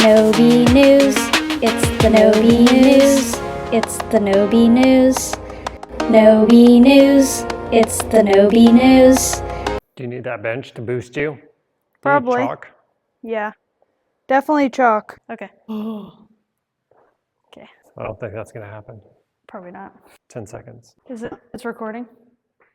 NoBe News. It's the NoBe News. It's the NoBe News. NoBe News. It's the NoBe News. Do you need that bench to boost you? Probably. You need chalk? Yeah. Definitely chalk. Okay. Okay. I don't think that's going to happen. Probably not. 10 seconds. Is it? It's recording?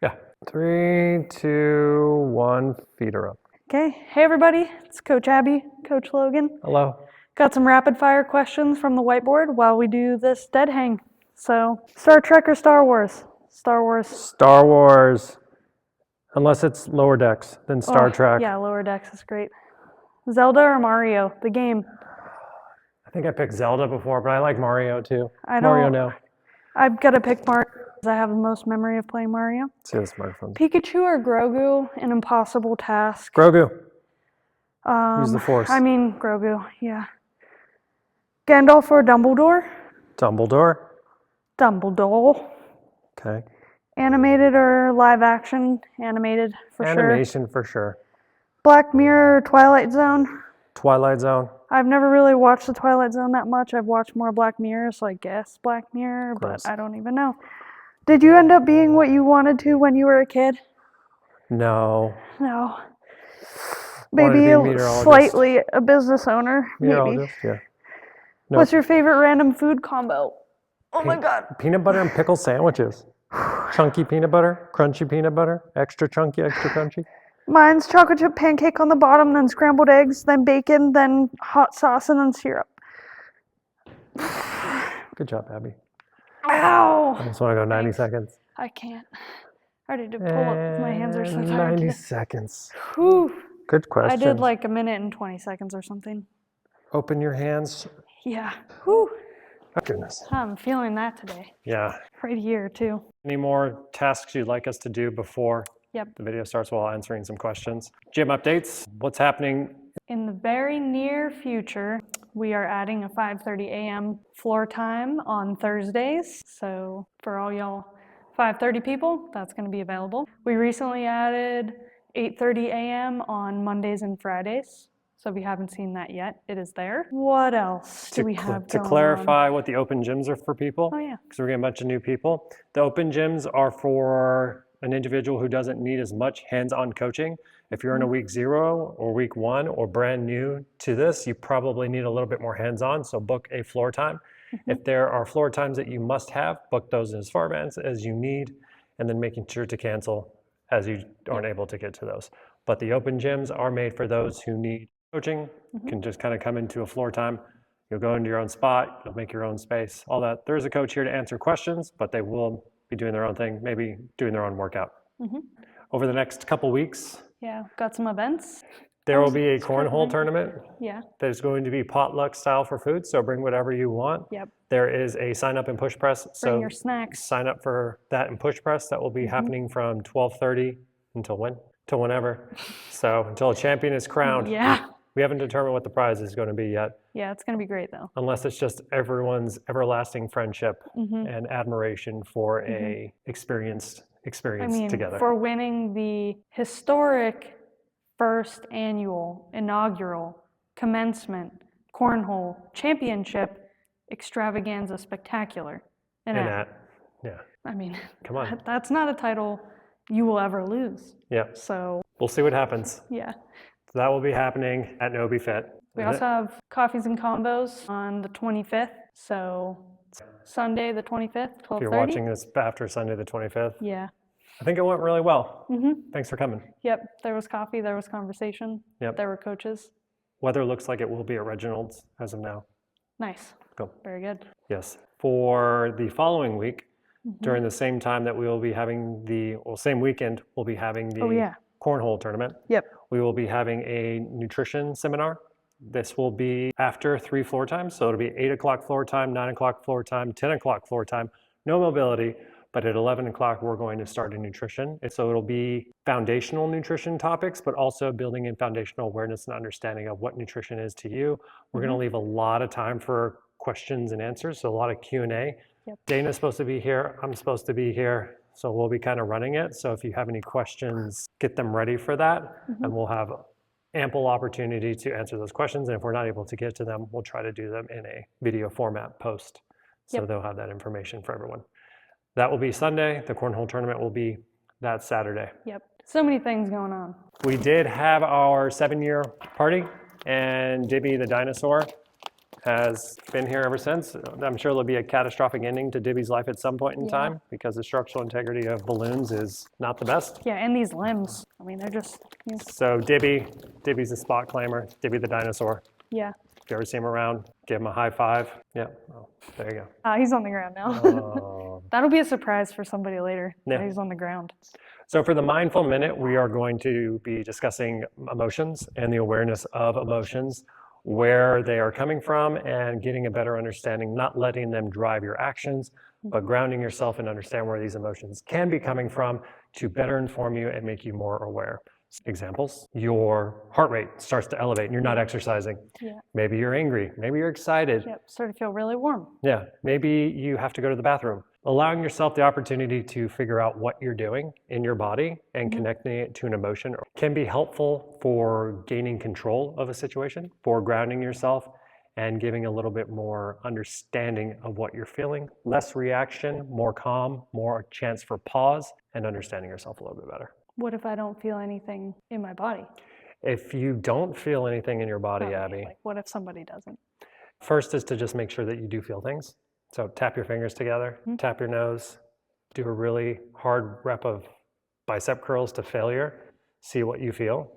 Yeah. 3, 2, 1, feet are up. Okay. Hey, everybody. It's Coach Abby, Coach Logan. Hello. Got some rapid fire questions from the whiteboard while we do this dead hang. So, Star Trek or Star Wars? Star Wars. Star Wars. Unless it's Lower Decks, then Star Trek. Yeah, Lower Decks is great. Zelda or Mario? The game. I think I picked Zelda before, but I like Mario too. I Mario don't- now. I've got to pick Mario because I have the most memory of playing Mario. See the smartphones. Pikachu or Grogu? An impossible task. Grogu. Use the Force. I mean, Grogu, yeah. Gandalf or Dumbledore? Dumbledore. Dumbledore. Okay. Animated or live action? Animated for sure. Animation for sure. Black Mirror or Twilight Zone? Twilight Zone. I've never really watched the Twilight Zone that much. I've watched more Black Mirror, so I guess Black Mirror, Gross. but I don't even know. Did you end up being what you wanted to when you were a kid? No. No. Wanted to Maybe be a a meteorologist. slightly a business owner. Maybe. Meteorologist, yeah. Nope. What's your favorite random food combo? Oh my god. Peanut butter and pickle sandwiches. Chunky peanut butter, crunchy peanut butter, extra chunky, extra crunchy. Mine's chocolate chip pancake on the bottom, then scrambled eggs, then bacon, then hot sauce, and then syrup. Good job, Abby. Ow! I just want to go 90 seconds. I can't. I need to pull up. My hands are so And tired. 90 today. seconds. Whew. Good question. I did like a minute and 20 seconds or something. Open your hands. Yeah. Whew. Oh, goodness. I'm feeling that today. Yeah. Right here, too. Any more tasks you'd like us to do before Yep. the video starts while answering some questions? Gym updates. What's happening? In the very near future, we are adding a 5:30 a.m. floor time on Thursdays. So for all y'all 5:30 people, that's going to be available. We recently added 8:30 a.m. on Mondays and Fridays. So if you haven't seen that yet, it is there. What else do we have To going clarify what the open gyms are for people, on? Oh, yeah. because we're getting a bunch of new people. The open gyms are for an individual who doesn't need as much hands-on coaching. If you're in a week 0 or week 1 or brand new to this, you probably need a little bit more hands-on, so book a floor time. If there are floor times that you must have, book those as far advanced as you need, and then making sure to cancel as you aren't able to get to those. But the open gyms are made for those who need coaching. You can just kind of come into a floor time. You'll go into your own spot, you'll make your own space, all that. There's a coach here to answer questions, but they will be doing their own thing, maybe doing their own workout. Over the next couple weeks, Yeah, got some events. there will be a cornhole tournament. Yeah. There's going to be potluck style for food, so bring whatever you want. Yep. There is a sign up and push press. Bring So your snacks. sign up for that and push press. That will be happening from 12:30 until when? Till whenever. So until a champion is crowned. Yeah. We haven't determined what the prize is going to be yet, Yeah, it's going to be great, though. unless it's just everyone's everlasting friendship and admiration for a experience together. For winning the historic first annual inaugural commencement cornhole championship extravaganza spectacular. And that, yeah, I mean, come on. that's not a title you will ever lose. Yeah, So, we'll see what happens. yeah. So that will be happening at NoBe Fit. We also have coffees and combos on the 25th. So, Sunday the 25th, 12:30. If you're watching this after Sunday the 25th, Yeah. I think it went really well. Thanks for coming. Yep. There was coffee. There was conversation. Yep. There were coaches. Weather looks like it will be at Reginald's as of now. Nice. Cool. Very good. Yes. For the following week, during the same time that we will be having same weekend, we'll be having the Oh, yeah. cornhole tournament. Yep. We will be having a nutrition seminar. This will be after 3 floor times. So it'll be 8 o'clock floor time, 9 o'clock floor time, 10 o'clock floor time, no mobility. But at 11 o'clock, we're going to start in nutrition. And so it'll be foundational nutrition topics, but also building in foundational awareness and understanding of what nutrition is to you. We're going to leave a lot of time for questions and answers, so a lot of Q&A. Yep. Dana's supposed to be here. I'm supposed to be here. So we'll be kind of running it. So if you have any questions, get them ready for that. And we'll have ample opportunity to answer those questions. And if we're not able to get to them, we'll try to do them in a video format post. So they'll have that information for everyone. That will be Sunday. The Cornhole tournament will be that Saturday. Yep. So many things going on. We did have our 7-year party, and Dibby the dinosaur has been here ever since. I'm sure there'll be a catastrophic ending to Dibby's life at some point in time because the structural integrity of balloons is not the best. Yeah, and these limbs. I mean, they're just, So Dibby's a spot climber, Dibby the dinosaur. yeah. If you ever see him around, give him a high five. Yeah, oh, there you go. He's on the ground now. Oh. That'll be a surprise for somebody later. Yeah. That he's on the ground. So for the Mindful Minute, we are going to be discussing emotions and the awareness of emotions, where they are coming from, and getting a better understanding, not letting them drive your actions, but grounding yourself and understand where these emotions can be coming from to better inform you and make you more aware. Examples, your heart rate starts to elevate and you're not exercising. Yeah. Maybe you're angry, maybe you're excited. Yep, start to feel really warm. Yeah, maybe you have to go to the bathroom. Allowing yourself the opportunity to figure out what you're doing in your body and connecting it to an emotion can be helpful for gaining control of a situation, for grounding yourself and giving a little bit more understanding of what you're feeling. Less reaction, more calm, more chance for pause, and understanding yourself a little bit better. What if I don't feel anything in my body? If you don't feel anything in your body, Abby, Like, what if somebody doesn't? first is to just make sure that you do feel things. So tap your fingers together, tap your nose, do a really hard rep of bicep curls to failure, see what you feel.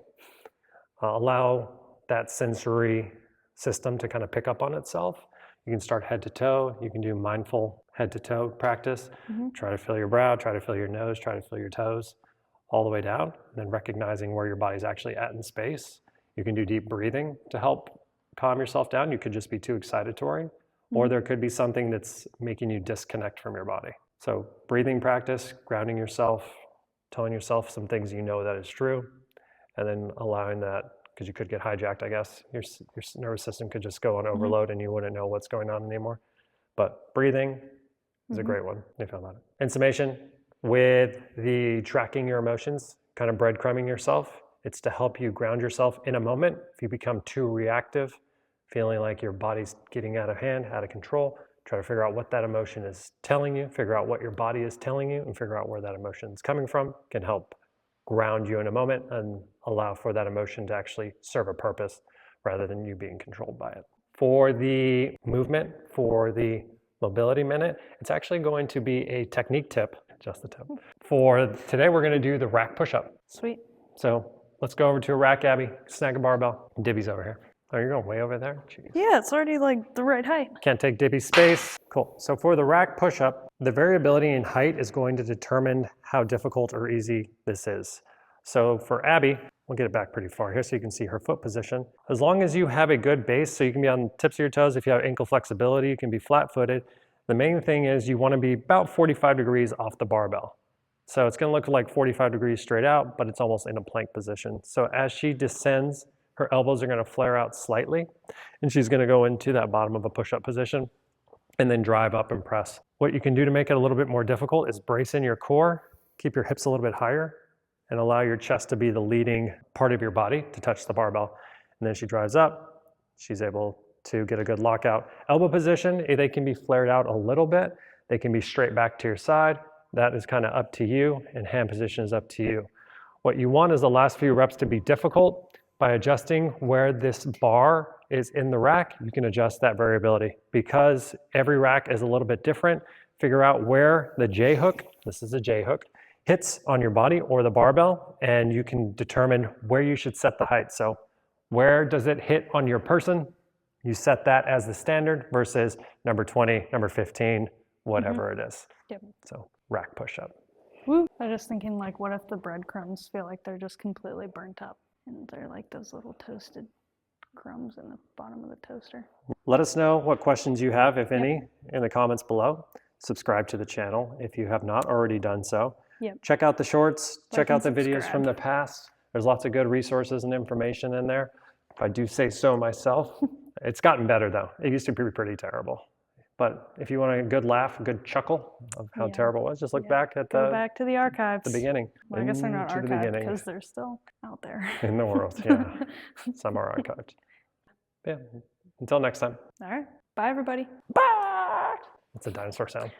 Allow that sensory system to kind of pick up on itself. You can start head to toe. You can do mindful head to toe practice. Try to feel your brow, try to feel your nose, try to feel your toes all the way down, and then recognizing where your body's actually at in space. You can do deep breathing to help calm yourself down. You could just be too excitatory, or there could be something that's making you disconnect from your body. So breathing practice, grounding yourself, telling yourself some things you know that is true, and then allowing that, because you could get hijacked, I guess. Your nervous system could just go on overload and you wouldn't know what's going on anymore. But breathing is a great one if you feel about it. In summation, with the tracking your emotions, kind of breadcrumbing yourself, it's to help you ground yourself in a moment. If you become too reactive, feeling like your body's getting out of hand, out of control, try to figure out what that emotion is telling you, figure out what your body is telling you, and figure out where that emotion is coming from. Can help ground you in a moment and allow for that emotion to actually serve a purpose rather than you being controlled by it. For the movement, for the mobility minute, it's actually going to be a technique tip, just the tip. For today, we're going to do the rack push-up. Sweet. So let's go over to a rack, Abby, snag a barbell. Dibby's over here. Oh, you're going way over there? Jeez. Yeah, it's already like the right height. Can't take Dibby's space. Cool. So for the rack push-up, the variability in height is going to determine how difficult or easy this is. So for Abby, we'll get it back pretty far here so you can see her foot position. As long as you have a good base, so you can be on the tips of your toes. If you have ankle flexibility, you can be flat-footed. The main thing is you want to be about 45 degrees off the barbell. So it's going to look like 45 degrees straight out, but it's almost in a plank position. So as she descends, her elbows are going to flare out slightly, and she's going to go into that bottom of a push-up position and then drive up and press. What you can do to make it a little bit more difficult is brace in your core, keep your hips a little bit higher, and allow your chest to be the leading part of your body to touch the barbell. And then she drives up, she's able to get a good lockout. Elbow position, they can be flared out a little bit. They can be straight back to your side. That is kind of up to you, and hand position is up to you. What you want is the last few reps to be difficult. By adjusting where this bar is in the rack, you can adjust that variability. Because every rack is a little bit different, figure out where the J hook, this is a J hook, hits on your body or the barbell, and you can determine where you should set the height. So where does it hit on your person? You set that as the standard versus number 20, number 15, whatever it is. Yep. So rack push-up. Woo. I was just thinking, like, what if the breadcrumbs feel like they're just completely burnt up? And they're like those little toasted crumbs in the bottom of the toaster. Let us know what questions you have, if any, in the comments below. Subscribe to the channel if you have not already done so. Yep. Check out the shorts, check out the and videos from the past. There's lots of good resources and information in there. If I do say so myself. It's gotten better though. It used to be pretty terrible. But if you want a good laugh, a good chuckle of how Yeah. terrible it was, just look Yeah. back at Go the back to the archives. beginning. Well, I guess they're not into the archived beginning because they're still out there. in the world. Yeah, some are archived. Yeah. Until next time. All right. Bye, everybody. Bye. That's a dinosaur sound.